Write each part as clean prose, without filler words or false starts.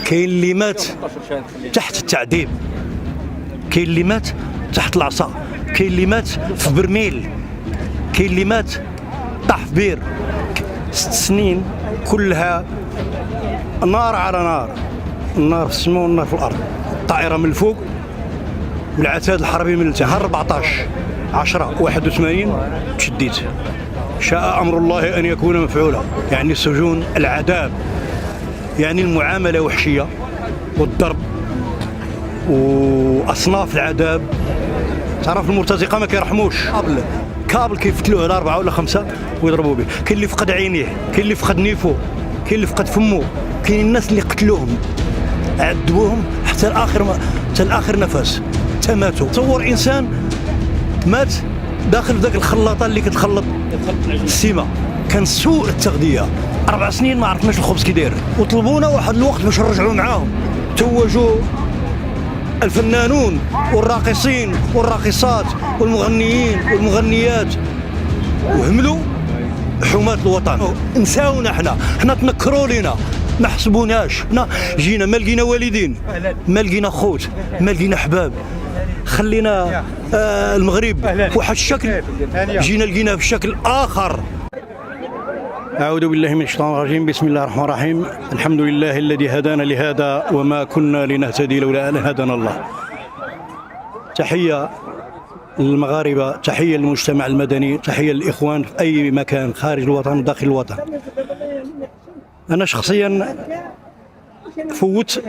كاين اللي مات تحت التعذيب، كاين اللي مات تحت العصا، كاين اللي مات في برميل، كاين اللي مات طاح في بير. 6 سنين كلها نار على نار، النار في السماء والنار في الارض، طائره من الفوق والعتاد الحربي من التحت. 14/10/81 تشديت. شاء امر الله ان يكون مفعولا، يعني السجون العذاب، يعني المعامله وحشيه والضرب واصناف العذاب. تعرف المرتزقه ما كيرحموش، كابل كيفتلوه على 4 ولا 5 ويضربوا به. كاين اللي فقد عينيه، كاين اللي فقد نيفو، كاين اللي فقد فمه، كاين الناس اللي قتلوهم عذبوهم حتى الاخر نفس، حتى ماتوا. تصور انسان مات داخل في ذاك الخلاطه اللي كتخلط السيمه، كان سوء التغذيه. 4 سنين ما عرفناش الخبز كي داير، وطلبونا واحد الوقت باش نرجعوا معاهم. توجوا الفنانون والراقصين والراقصات والمغنيين والمغنيات وهملوا حماة الوطن. نساونا حنا تنكروا لينا، ما حسبوناش. حنا جينا ما لقينا والدين، ما لقينا خوت، ما لقينا احباب. خلينا المغرب بواحد الشكل، جينا لقيناه بشكل اخر. أعوذ بالله من الشيطان الرجيم. بسم الله الرحمن الرحيم. الحمد لله الذي هدانا لهذا وما كنا لنهتدي لولا أن هدانا الله. تحية للمغاربة، تحية للمجتمع المدني، تحية للإخوان في أي مكان خارج الوطن وداخل الوطن. أنا شخصيا فوت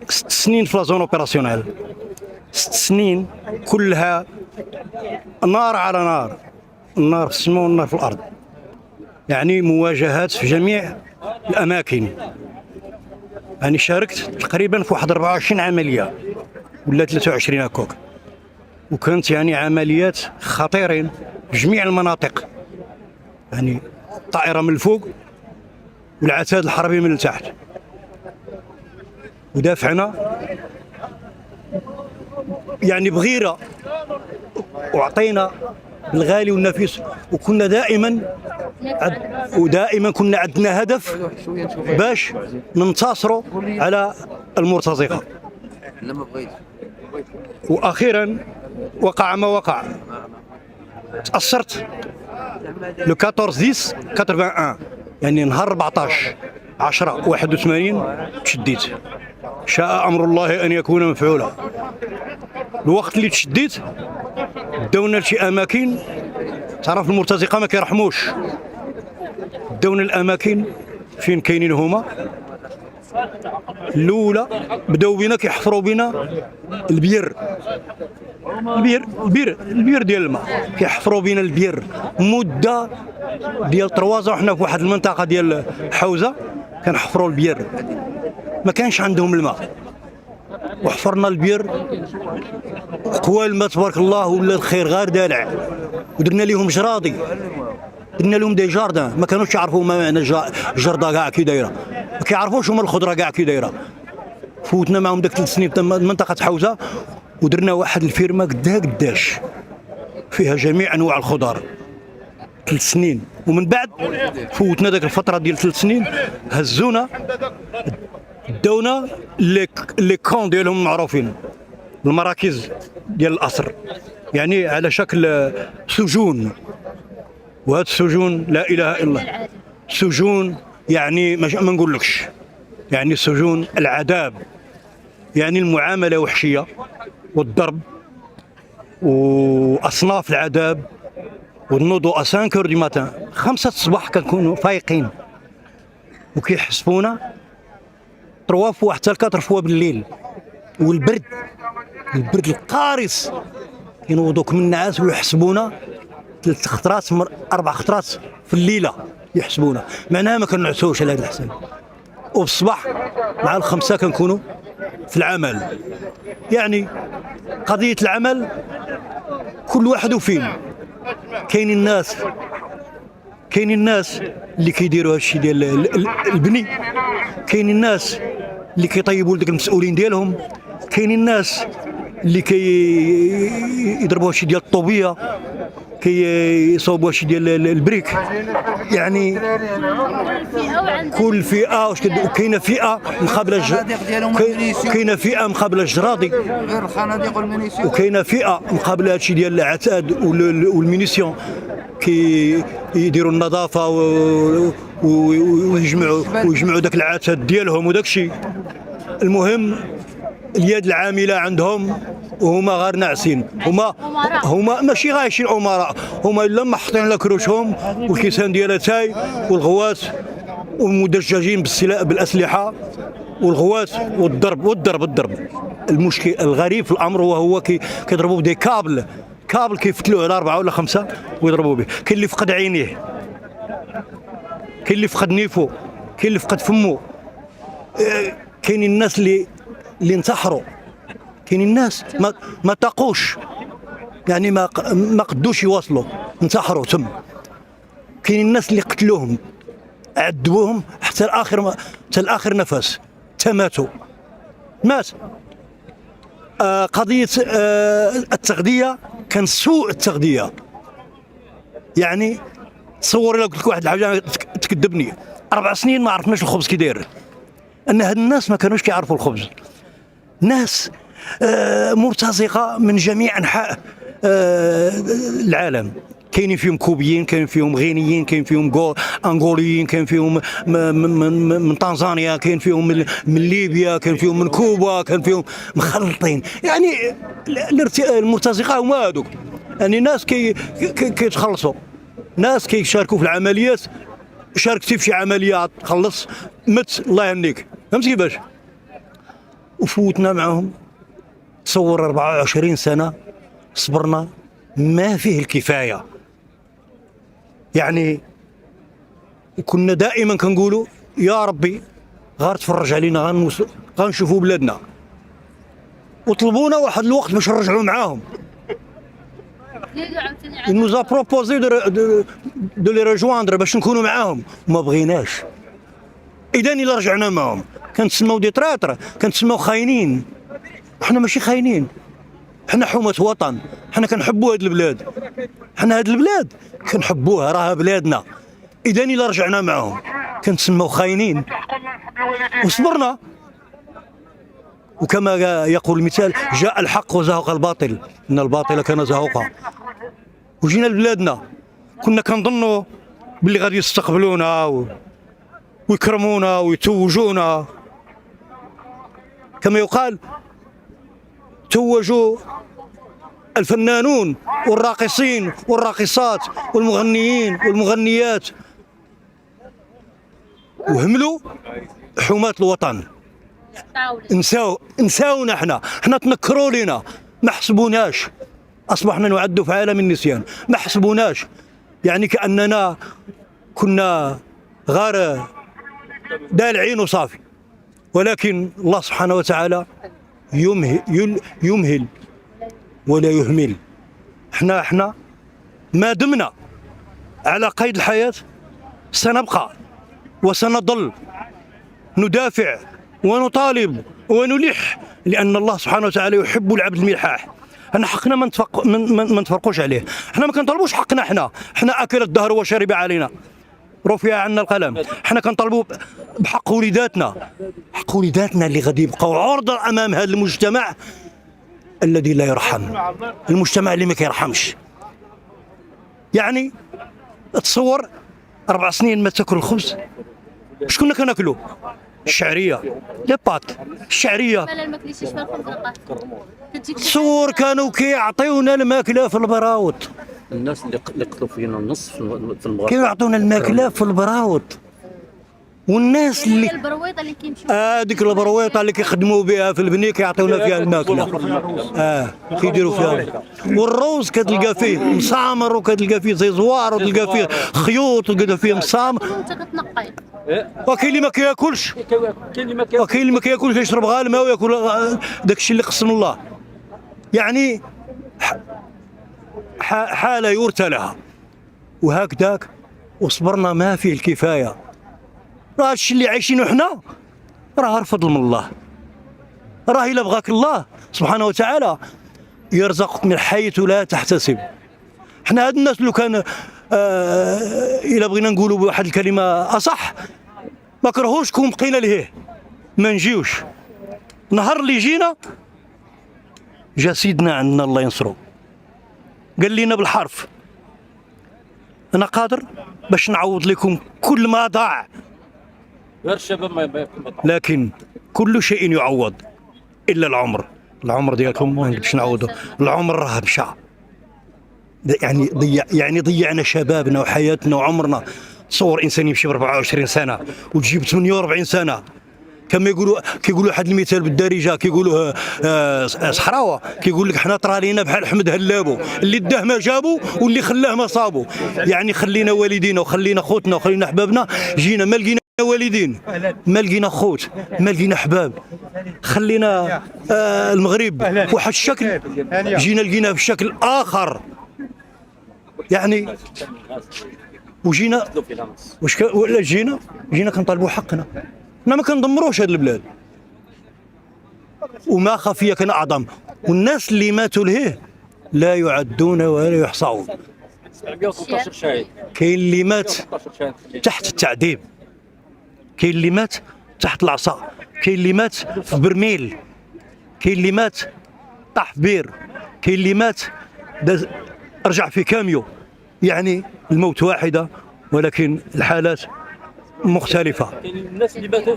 6 سنين في لازون اوبيراسيونيل، 6 سنين كلها نار على نار، النار في السماء والنار في الأرض، يعني مواجهات في جميع الأماكن. يعني شاركت تقريبا في واحد 24 عملية ولا 23 هكاك، وكانت يعني عمليات خطيرين في جميع المناطق، يعني طائرة من الفوق والعتاد الحربي من التحت، ودافعنا يعني بغيرة وعطينا بالغالي والنفيس. وكنا دائما كنا عندنا هدف باش ننتصروا على المرتزقه. واخيرا وقع ما وقع. تاثرت لو 14/10/81، يعني نهار 14/10/81 تشديت. شاء امر الله ان يكون مفعولا. الوقت اللي تشديت داونا لشي اماكن، تعرف المرتزقه ما كيرحموش، داونا الاماكن فين كاينين هما. الاولى بداو بينا كيحفروا بينا البير ديال الماء، كيحفروا بينا البير مده ديال 3 وحنا في واحد المنطقه ديال حوزه كنحفروا البير، ما كانش عندهم الماء، وحفرنا البير قوى الماء تبارك الله، ولا الخير غير دالع. ودرنا لهم جراضي، درنا لهم دي جاردان، ما كانوش يعرفوا ما معنى جرده كاع كي دايره، ما كيعرفوش هما الخضره كاع كي دايره. فوتنا معهم داك 3 سنين في منطقه حوزه، ودرنا واحد الفيرما قداش فيها جميع انواع الخضار. 3 سنين، ومن بعد فوتنا داك الفتره ديال 3 سنين، هزونا داونا لي كون ديالهم معروفين، المراكز ديال الاسر، يعني على شكل سجون. وهاد السجون لا اله الا الله، سجون يعني ما نقولكش، يعني سجون العذاب، يعني المعامله وحشيه والضرب واصناف العذاب. ونوضوا 5 دي ماتان، 5 الصباح كنكونوا فايقين وكيحسبونا 3 فوا حتى 4 فوا بالليل. والبرد القارس، ينوضوك من النعاس ويحسبونا 3 خطرات 4 خطرات في الليله يحسبونا، معناها ما كنعسوش على هذا الحساب. وبالصباح مع 5 كنكونوا في العمل. يعني قضيه العمل كل واحد وفين. كاين الناس اللي كيديروا هادشي ديال البني، كاين الناس اللي كيطيبوا لديك المسؤولين ديالهم، كاين الناس اللي كيضربوا هادشي ديال الطوبيه، كيصوبوا شي ديال البريك. يعني كل فئه واش كاينه فئه مقابله كاينه فئه مقابله الجراضي، غير الخنادق والمينيسيون، وكاينه فئه مقابله هادشي ديال العتاد والمينيسيون يديروا النظافه ويجمعوا داك العتاد ديالهم وداك الشيء. المهم اليد العامله عندهم وهما غير ناعسين، هما ماشي غايشين امراء، هما الا ما حاطين على كروشهم والكيسان ديالها تاي والغوات ومدججين بالاسلحه والغوات والضرب. المشكل الغريب في الامر هو كيضربوا بدي كابل كيفتلوه على 4 ولا 5 ويضربوا به. كاين اللي فقد عينيه، كاين اللي فقد نيفو، كاين اللي فقد فمه، كاين الناس اللي انتحروا، كاين الناس ما طاقوش، يعني ما قدوش يواصلوا، انتحروا تم. كاين الناس اللي قتلوهم عذبوهم حتى الاخر نفس، ماتوا. قضيه التغذيه كان سوء التغذيه. يعني تصور الا قلت لك واحد الحاجه تكذبني، 4 سنين ما عرفناش الخبز كي داير، ان هاد الناس ما كانوش كيعرفوا الخبز. ناس مرتزقه من جميع انحاء العالم، كاينين فيهم كوبيين، كاين فيهم غينيين، كاين فيهم انغوليين، كاين فيهم من تنزانيا، كاين فيهم من ليبيا، كاين فيهم من كوبا، كاين فيهم مخلطين. يعني المرتزقه هما هذوك، يعني ناس كيتخلصوا، ناس كيشاركوا في العمليات. شاركتي في شي عمليه تخلص مت الله يهنيك، فهمت كيفاش؟ وفوتنا معهم. تصور 24 سنه صبرنا ما فيه الكفايه. يعني كنا دائما كنقولوا يا ربي غير تفرج علينا، غنشوفوا بلادنا، وطلبونا واحد الوقت باش نرجعوا معاهم. Il nous a proposé de les rejoindre باش نكونوا معاهم، ما بغيناش. اذا الا رجعنا معاهم كنتسموا دي تراتر، كنتسموا خاينين. حنا ماشي خاينين، حنا حماة وطن، حنا كنحبوا هاد البلاد، حنا هاد البلاد كنحبوها، راها بلادنا. اذا الا رجعنا معاهم كنتسموا خاينين. وصبرنا، وكما يقول المثال جاء الحق وزهق الباطل، ان الباطل كان زهوقا. وجينا لبلادنا كنا كنظنوا باللي غادي يستقبلونا ويكرمونا ويتوجونا. كما يقال توجوا الفنانون والراقصين والراقصات والمغنيين والمغنيات، وهملوا حماة الوطن. نساونا، حنا تنكروا لينا، ما حسبوناش، اصبحنا نعد في عالم النسيان، ما حسبوناش. يعني كاننا كنا غير دالعين وصافي. ولكن الله سبحانه وتعالى يمهل ولا يهمل. احنا ما دمنا على قيد الحياة سنبقى وسنظل ندافع ونطالب ونلح، لأن الله سبحانه وتعالى يحب العبد الملحاح. احنا حقنا ما نتفرقوش عليه، احنا ما كنطلبوش حقنا، احنا اكل الدهر وشرب علينا، رفع عنا القلم. احنا كنطلبوا بحق وليداتنا، حق وليداتنا اللي غادي يبقاو عرضة امام هذا المجتمع الذي لا يرحم، المجتمع اللي ما كيرحمش. يعني تصور 4 سنين ما تاكل الخبز، شكون كنا كناكلو؟ الشعريه، لي بات الشعريه. تصور كانوا كيعطيونا الماكله في البراوط. الناس اللي قتلوا فينا النص في المغرب كانوا يعطونا الماكله في البراوط. والناس اللي البرويطه اللي كيمشيو هذيك البرويطه اللي كيخدموا بها في البني كيعطيونا فيها الماكله، كيديروا فيها. والروز كتلقى فيه مسامر، وكتلقى فيه زيزوار، وتلقى فيه خيوط، وتلقى فيه مسامر. انت كتنقي. وكاين اللي ما كياكلش، وكاين اللي ما كياكلش، يشرب غير الماء وياكل داك الشيء اللي قسم الله. يعني حاله يرثى لها. وهكذاك وصبرنا ما فيه الكفايه. راه الشيء اللي عايشينه حنا راه الفضل من الله. راه الا بغاك الله سبحانه وتعالى يرزقك من حيث لا تحتسب. احنا هاد الناس لو كان الا بغينا نقولوا بواحد الكلمه اصح، ما كرهوش كون بقينا لهيه ما نجيوش. نهار اللي جينا جا سيدنا عندنا الله ينصرو قال لنا بالحرف انا قادر باش نعوض لكم كل ما ضاع، غير الشباب ما لكن كل شيء يعوض الا العمر. العمر ديالكم ما نقدرش نعوضه، العمر راه مشى. يعني ضيعنا شبابنا وحياتنا وعمرنا. تصور انسان يمشي ب 24 سنه وتجيب 48 سنه. كما كيقولوا واحد المثال بالدارجه، كيقولوا صحراوه، كيقول لك حنا طرالينا بحال حمد هلابو، اللي داه ما جابو واللي خلاه ما صابو. يعني خلينا والدينا وخلينا خوتنا وخلينا احبابنا، جينا ما لقينا والدين، ما لقينا خوت، ما لقينا احباب، خلينا المغرب بواحد الشكل، جينا لقيناه بشكل اخر. يعني وجينا ولا جينا كنطالبوا حقنا. حنا ما كندمروش هاد البلاد، وما خفي كان اعظم، والناس اللي ماتوا لهيه لا يعدون ولا يحصون. كاين اللي مات تحت التعذيب، كاين اللي مات تحت العصا، كاين اللي مات في برميل، كاين اللي مات طاح في بير، كاين اللي مات رجع في كاميو. يعني الموت واحده ولكن الحالات مختلفة. كاين الناس اللي ماتوا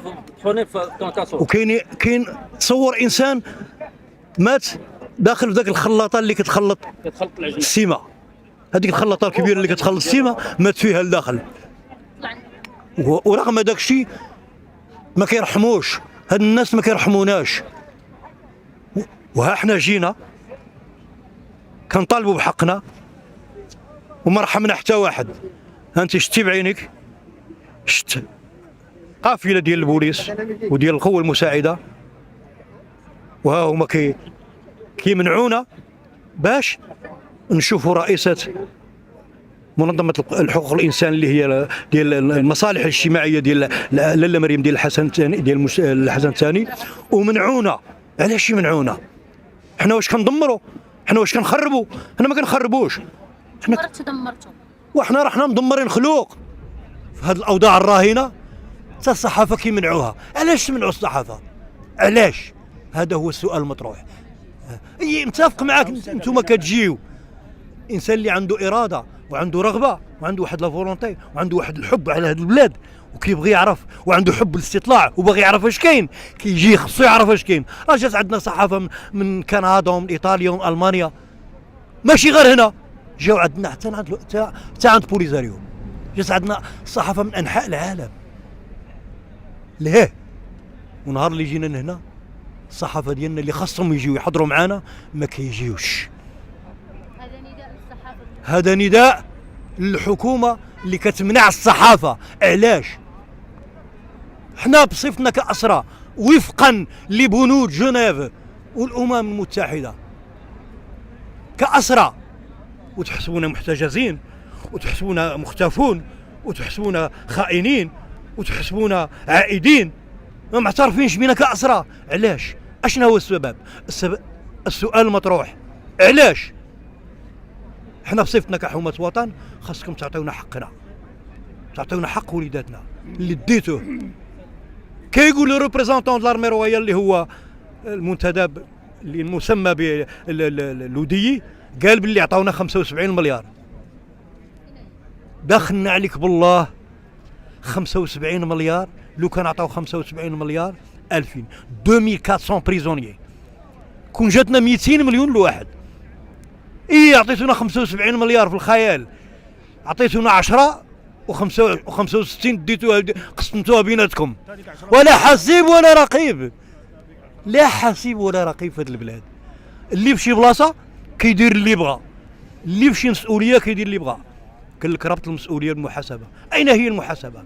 في طونكاسو، وكاين تصور انسان مات داخل في ذاك الخلاطه اللي كتخلط العجين، السيما، هذيك الخلاطه الكبيره اللي كتخلط السيما مات فيها لداخل. ورغم داك الشيء ما كيرحموش هاد الناس، ما كيرحموناش. وها حنا جينا كنطالبوا بحقنا وما رحمنا حتى واحد. انت شتي بعينك، شت قافله ديال البوليس وديال القوه المساعده، وها هما كيمنعونا باش نشوفوا رئيسة منظمة الحقوق الإنسان اللي هي ديال المصالح الاجتماعية ديال لاله مريم ديال الحسن الثاني، ديال الحسن الثاني، ومنعونا. علاش يمنعونا؟ حنا واش كندمروا؟ حنا واش كنخربوا؟ حنا ما كنخربوش، حنا تدمرتوا وحنا رحنا مدمرين خلوق. في هذه الاوضاع الراهنه حتى الصحافه كيمنعوها. علاش تمنعوا الصحافه؟ علاش؟ هذا هو السؤال المطروح. متفق معاك، انتم كتجيو انسان اللي عنده اراده وعنده رغبه وعنده واحد لا فولونتي وعنده واحد الحب على هذا البلاد وكيبغي يعرف وعنده حب الاستطلاع وباغي يعرف اش كاين، كيجي خصو يعرف اش كاين. راه جات عندنا صحافه من كندا ومن ايطاليا ومن المانيا، ماشي غير هنا، جاو عندنا حتى عند بوليزاريو. جات عندنا الصحافه من انحاء العالم لهيه. ونهار اللي جينا لهنا الصحافه ديالنا اللي خاصهم يجيو يحضروا معنا ما كيجيوش. هذا نداء للصحافه، هذا نداء للحكومه اللي كتمنع الصحافه. علاش؟ حنا بصفتنا كأسرى وفقا لبنود جنيف والامم المتحده كأسرى، وتحسبونا محتجزين وتحسبونا مختفون وتحسبونا خائنين وتحسبونا عائدين، ما معترفينش بينا كأسرى. علاش؟ اشنا هو السبب؟ السؤال المطروح علاش؟ حنا بصفتنا كحومة وطن خاصكم تعطيونا حقنا، تعطيونا حق وليداتنا اللي ديتوه. كيقول لو ريبريزونطون دو لارمي رويال اللي هو المنتدب اللي المسمى بالودي، قال باللي عطاونا 75 مليار. دخلنا عليك بالله 75 مليار. لو كان عطاو 75 مليار 2000 2400 بريزونيي، كون جاتنا 200 مليون لواحد. ايه عطيتونا 75 مليار في الخيال، عطيتونا 10 و65 ديتوها قسمتوها بيناتكم، ولا حسيب ولا رقيب. لا حسيب ولا رقيب في هذه البلاد. اللي في شي بلاصه كيدير اللي بغى، اللي في شي مسؤوليه كيدير اللي بغى. قال لك ربط المسؤوليه بالمحاسبه. اين هي المحاسبه؟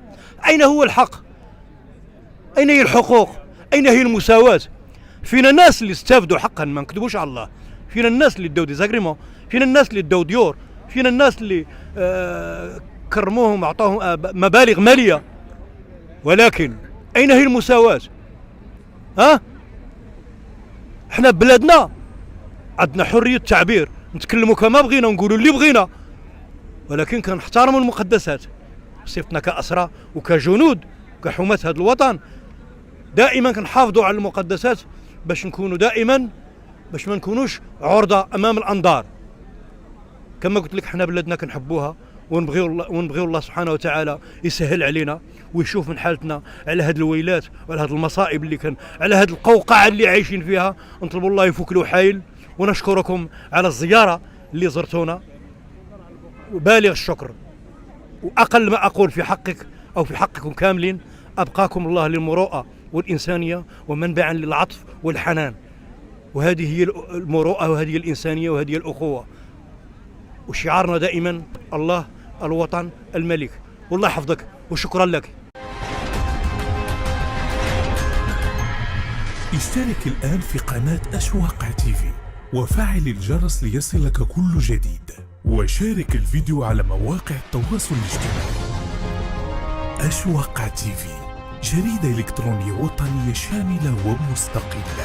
اين هو الحق؟ اين هي الحقوق؟ اين هي المساواه؟ فينا الناس اللي استافدوا حقا، ما نكذبوش على الله، فينا الناس اللي داو ديزاغريمون، فينا الناس اللي داو ديور، فينا الناس اللي كرموهم اعطاهم مبالغ ماليه، ولكن اين هي المساواه؟ احنا بلادنا عندنا حريه التعبير، نتكلموا كما بغينا ونقولوا اللي بغينا، ولكن كنحترموا المقدسات صفتنا كأسرى وكجنود وكحماة هذا الوطن. دائما كنحافظوا على المقدسات باش نكونوا دائما باش ما نكونوش عرضة أمام الأنظار. كما قلت لك حنا بلادنا كنحبوها ونبغيو الله سبحانه وتعالى يسهل علينا ويشوف من حالتنا على هاد الويلات وعلى هاد المصائب اللي كان على هاد القوقعة اللي عايشين فيها. نطلبوا الله يفك له حايل، ونشكركم على الزيارة اللي زرتونا وبالغ الشكر. وأقل ما أقول في حقك أو في حقكم كاملين، أبقاكم الله للمروءة والإنسانية ومنبعا للعطف والحنان. وهذه هي المروءة وهذه الإنسانية وهذه الأخوة. وشعارنا دائما الله، الوطن، الملك. والله يحفظك وشكرا لك. اشترك الآن في قناة أشواق تيفي وفعل الجرس ليصلك كل جديد، وشارك الفيديو على مواقع التواصل الاجتماعي. أشواق تيفي، جريدة إلكترونية وطنية شاملة ومستقلة.